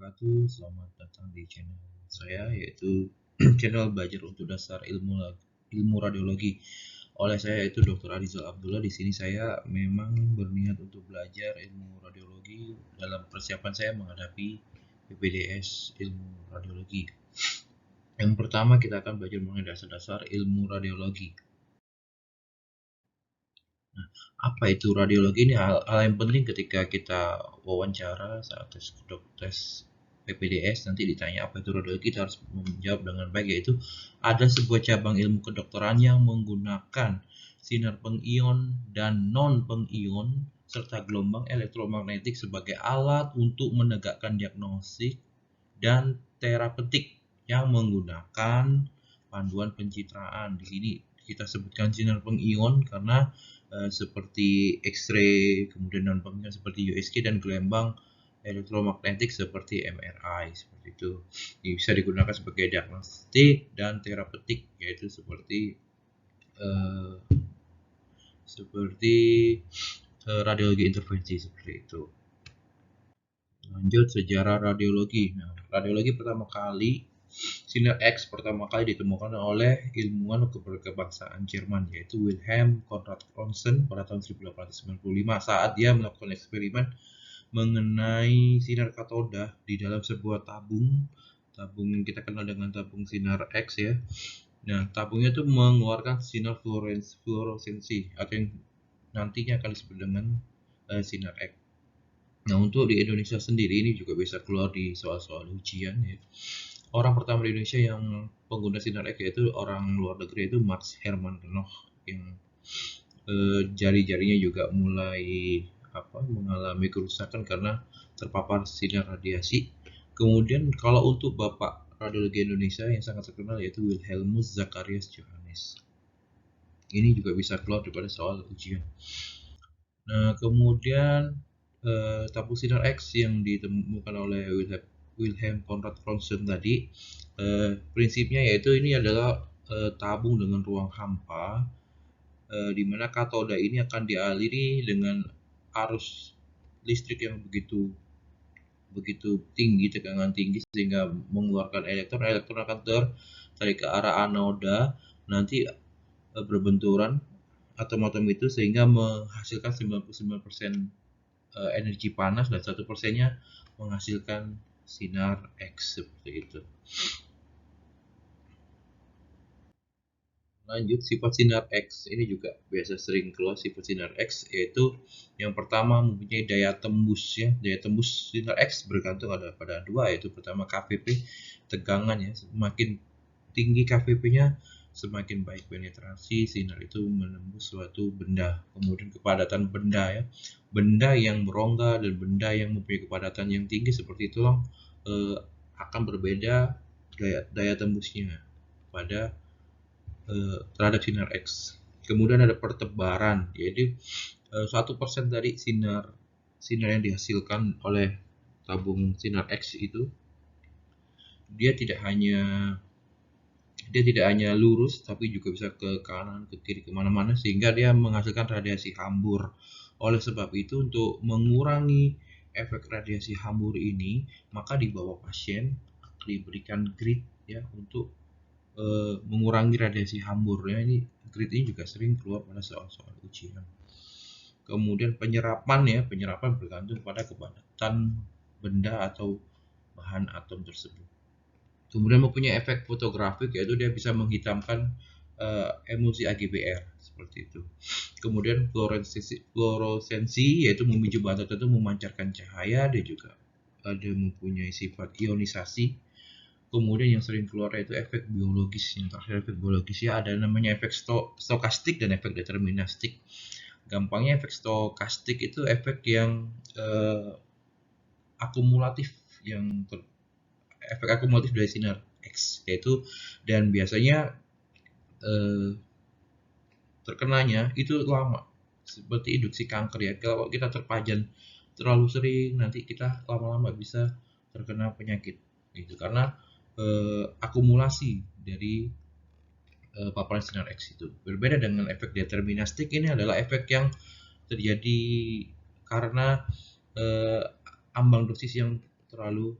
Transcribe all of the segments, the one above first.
wabarakatuh. Selamat datang di channel saya, yaitu channel belajar untuk dasar ilmu radiologi. Oleh saya yaitu Dr. Arizal Abdullah. Di sini saya memang berniat untuk belajar ilmu radiologi dalam persiapan saya menghadapi PPDS ilmu radiologi. Yang pertama kita akan belajar mengenai dasar-dasar ilmu radiologi. Nah, apa itu radiologi? Ini hal yang penting ketika kita wawancara saat tes PPDS nanti ditanya apa itu radiologi, kita harus menjawab dengan baik, yaitu ada sebuah cabang ilmu kedokteran yang menggunakan sinar pengion dan non pengion serta gelombang elektromagnetik sebagai alat untuk menegakkan diagnostik dan terapeutik yang menggunakan panduan pencitraan. Di sini kita sebutkan sinar pengion karena seperti X-ray, kemudian non pengion seperti USG, dan gelombang elektromagnetik seperti MRI, seperti itu. Ini bisa digunakan sebagai diagnostik dan terapeutik, yaitu seperti radiologi intervensi seperti itu. Lanjut, sejarah radiologi. Nah, radiologi sinar X pertama kali ditemukan oleh ilmuwan kebangsaan Jerman, yaitu Wilhelm Conrad Rontgen pada tahun 1895 saat dia melakukan eksperimen mengenai sinar katoda di dalam sebuah tabung yang kita kenal dengan tabung sinar X ya. Nah, tabungnya itu mengeluarkan sinar fluoresensi atau yang nantinya akan disebut dengan sinar X. Nah, untuk di Indonesia sendiri ini juga bisa keluar di soal-soal ujian ya. Orang pertama di Indonesia yang pengguna sinar X yaitu orang luar negeri, itu Max Hermann Renoch, yang jari-jarinya juga mulai mengalami kerusakan karena terpapar sinar radiasi. Kemudian kalau untuk Bapak radiologi Indonesia yang sangat terkenal yaitu Wilhelmus Zacharias Johannes. Ini juga bisa keluar daripada soal ujian. Nah, kemudian tabung sinar X yang ditemukan oleh Wilhelm Conrad Rontgen tadi, prinsipnya yaitu ini adalah tabung dengan ruang hampa, di mana katoda ini akan dialiri dengan arus listrik yang begitu tinggi, tegangan tinggi, sehingga mengeluarkan elektron akan tertarik ke arah anoda, nanti berbenturan atom-atom itu sehingga menghasilkan 99% energi panas dan 1%-nya menghasilkan sinar X seperti itu. Lanjut, sifat sinar X ini juga biasa sering keluar sifat sinar X, yaitu yang pertama mempunyai daya tembus ya. Daya tembus sinar X bergantung pada dua, yaitu pertama KVP, tegangan ya. Semakin tinggi KVP-nya semakin baik penetrasi sinar itu menembus suatu benda. Kemudian kepadatan benda ya. Benda yang berongga dan benda yang mempunyai kepadatan yang tinggi seperti itu akan berbeda daya tembusnya pada terhadap sinar X. Kemudian ada pertebaran, yaitu 1% dari sinar yang dihasilkan oleh tabung sinar X itu dia tidak hanya lurus tapi juga bisa ke kanan, ke kiri, kemana-mana, sehingga dia menghasilkan radiasi hambur. Oleh sebab itu, untuk mengurangi efek radiasi hambur ini, maka di bawah pasien diberikan grid ya untuk mengurangi radiasi hambur ya. Ini grid ini juga sering keluar pada soal-soal ujian. Kemudian penyerapan bergantung pada kepadatan benda atau bahan atom tersebut. Kemudian mempunyai efek fotografik, yaitu dia bisa menghitamkan emulsi AGBR seperti itu. Kemudian fluoresensi yaitu memicu bahan tertentu memancarkan cahaya. Dia juga ada mempunyai sifat ionisasi. Kemudian yang sering keluar itu efek biologis. Yang terakhir efek biologis ya, ada namanya efek stokastik dan efek deterministik. Gampangnya efek stokastik itu efek yang akumulatif, efek akumulatif dari sinar X, yaitu, dan biasanya terkenanya itu lama, seperti induksi kanker ya. Kalau kita terpajan terlalu sering, nanti kita lama-lama bisa terkena penyakit gitu, karena akumulasi dari paparan sinar X itu. Berbeda dengan efek deterministik, ini adalah efek yang terjadi karena ambang dosis yang terlalu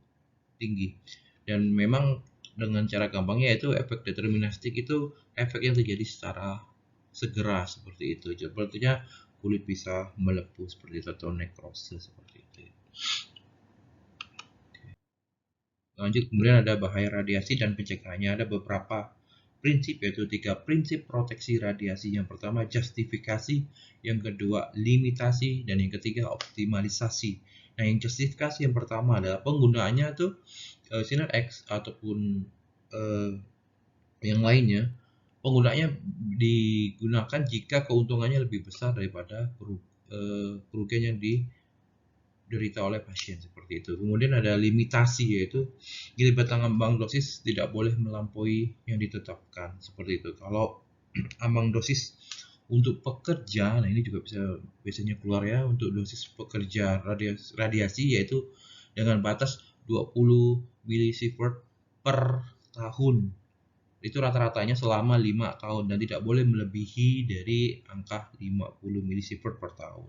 tinggi. Dan memang dengan cara gampangnya yaitu efek deterministik itu efek yang terjadi secara segera seperti itu. Sepertinya kulit bisa melepuh seperti itu atau nekrosis seperti itu. Lanjut, kemudian ada bahaya radiasi dan pencegahannya. Ada beberapa prinsip, yaitu 3 prinsip proteksi radiasi. Yang pertama justifikasi, yang kedua limitasi, dan yang ketiga optimalisasi. Nah, yang justifikasi yang pertama adalah penggunaannya tuh sinar X ataupun yang lainnya. Penggunaannya digunakan jika keuntungannya lebih besar daripada kerugian yang diderita oleh pasien seperti itu. Kemudian ada limitasi, yaitu giliran ambang dosis tidak boleh melampaui yang ditetapkan seperti itu. Kalau ambang dosis untuk pekerja, nah ini juga biasanya keluar ya, untuk dosis pekerja radiasi yaitu dengan batas 20 milisievert per tahun. Itu rata-ratanya selama 5 tahun dan tidak boleh melebihi dari angka 50 milisievert per tahun.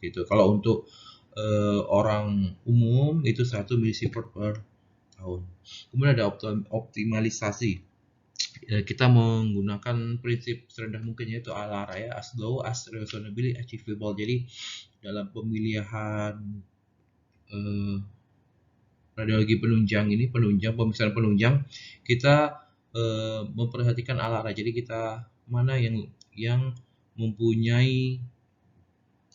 Gitu. Kalau untuk orang umum itu 1 milisievert per tahun. Kemudian ada optimalisasi. Kita menggunakan prinsip serendah mungkin, yaitu ALARA ya, as low as reasonably achievable. Jadi dalam pemilihan radiologi pemisahan penunjang, kita memperhatikan ALARA. Jadi kita mana yang mempunyai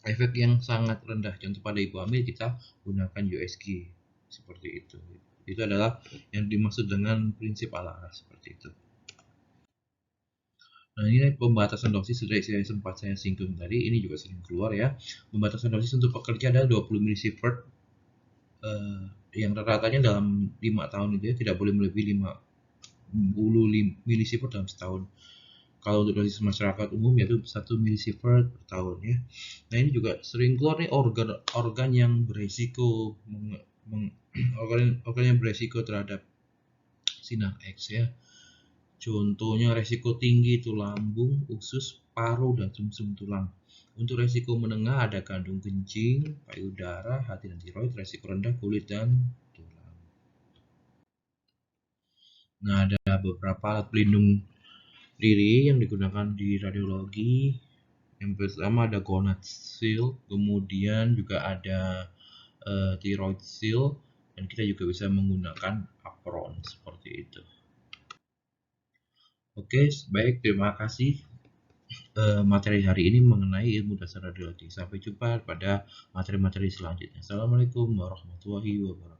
efek yang sangat rendah. Contoh pada ibu hamil kita gunakan USG seperti itu. Itu adalah yang dimaksud dengan prinsip ALARA seperti itu. Nah, ini pembatasan dosis sudah sempat saya singgung tadi, ini juga sering keluar ya. Pembatasan dosis untuk pekerja adalah 20 milisievert yang rata-ratanya dalam 5 tahun itu ya, tidak boleh melebihi 50 milisievert dalam setahun. Kalau untuk dosis masyarakat umum yaitu 1 milisievert per tahun ya. Nah, ini juga sering keluar nih organ yang beresiko organ yang beresiko terhadap sinar X ya. Contohnya resiko tinggi itu lambung, usus, paru, dan sumsum tulang. Untuk resiko menengah ada kandung kencing, payudara, hati dan tiroid. Resiko rendah kulit dan tulang. Nah, ada beberapa alat pelindung diri yang digunakan di radiologi. Yang pertama ada gonad seal, kemudian juga ada thyroid seal, dan kita juga bisa menggunakan apron seperti itu. Oke, baik, terima kasih materi hari ini mengenai ilmu dasar radiologi. Sampai jumpa pada materi-materi selanjutnya. Assalamualaikum warahmatullahi wabarakatuh.